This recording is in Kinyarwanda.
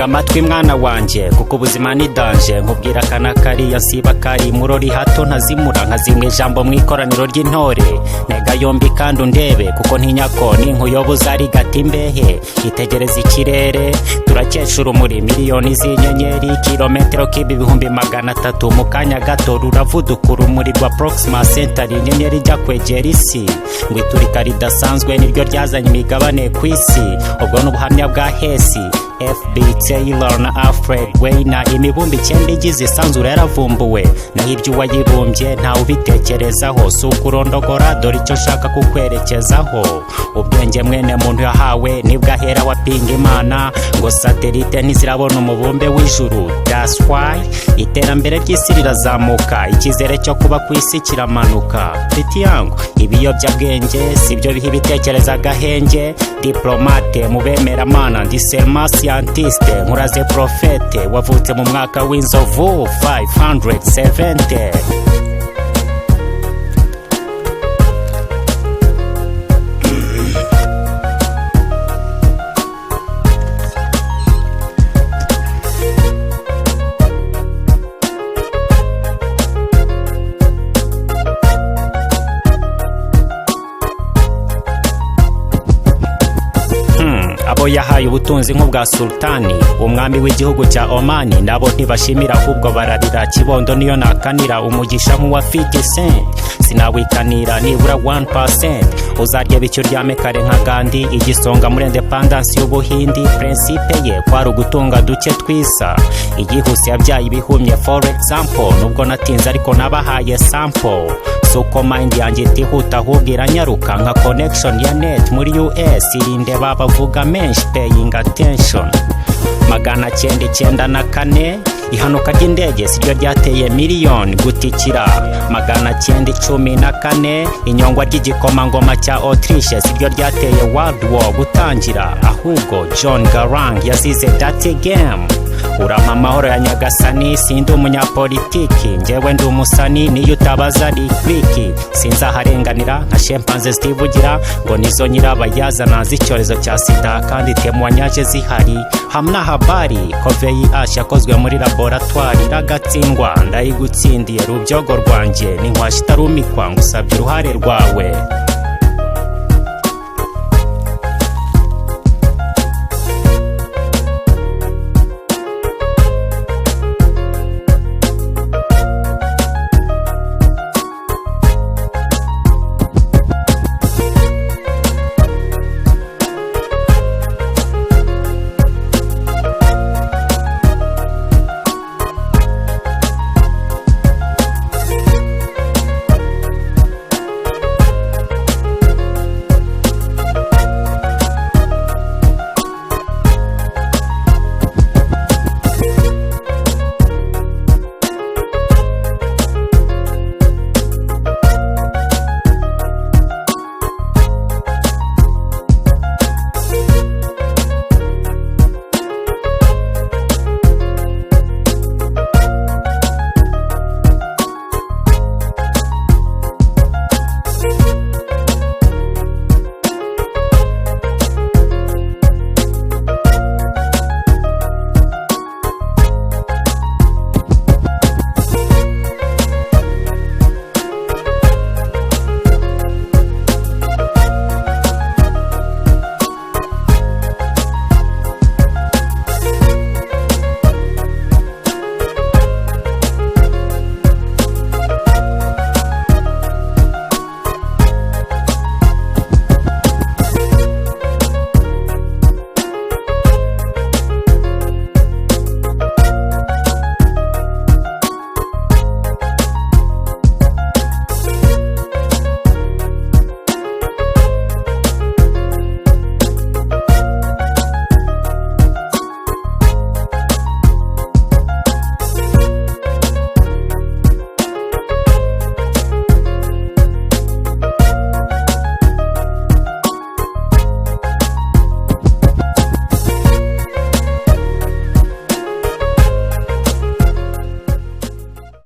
amatwi mwana wanje kuko ubuzima ni danje nkubwira kana kariya siba kari murori hato ntazimura nkazimwe ijambo mu ikoraniro ry'intore nega yombi kandi undebe kuko ntinyako ninkuyoboza ari gati imbehe itegereza ikirere turakesha urumuri miliyoni z'inyenyeri kilometero k'ibihumbi 300 mu kanya gato ruravuduka urumuri rwa Proxima Centauri inyenyeri ijya kwegera isi ngo iturika ridasanzwe niryo ryazanye imigabane ku isi ubwo n'ubuhamya bwa Hesi F.B. Taylor na Alfred Weiner imibumbi 9 igize isanzure yaravumbuwe naho ibyo uwayibumbye ntawe ubitekerezaho si ukurondogora dore icyo nshaka kukwerekezaho ubwenge mwene muntu yahawe nibwo ahera wapinga imana ngo satelite ntizirabona umubumbe w'ijuru that's why iterambere ry'isi rirazamuka icyizere cyo kuba ku isi kiramanuka nshuti yangu ibiyobyabwenge sibyo biha ibitekereza agahenge diplomate mu bemeramana ndi Selma scientiste nkuraze profete wavutse mu mwaka w'inzovu 570. abo yahaye ubutunzi nk'ubwa sultani umwami w'igihugu cya Omani nabo ntibashimira ahubwo bararira kibondo niyo nakanira umugisha nk'uwa 50 cent sinawikanira nibura 1% uzarya bityo ryame kare nka Gandhi igisonga muri independence y'ubuhindi principe ye kwari ugutunga duke twisa igihuse yabyaye ibihumye for example nubwo natinze ariko nabahaye sample suko mind yanjye itihuta ahubwo iranyaruka nka connection ya net muri US irinde babavuga menshi paying attention 994 ihanuka ry'indege siryo ryateye miliyoni gutikira 914 inyongwa ry'igikomangoma cya Autriche siryo ryateye World War gutangira ahubwo John Garang yazize that game urama amahoro ya nyagasani sindi umunyapolitiki njyewe ndi umusani niyo utabaza rikliki sinzaharenganira nka chimpanze zitivugira ngo nizo nyirabayazana z'icyorezo cya sida kandi temwanyaje zihari hamna habari kovei ash yakozwe muri laboratoire iragatsindwa ndayigutsindiye rubyogo rwanjye ni nkwashita rumikwa ngusabye uruhare rwawe.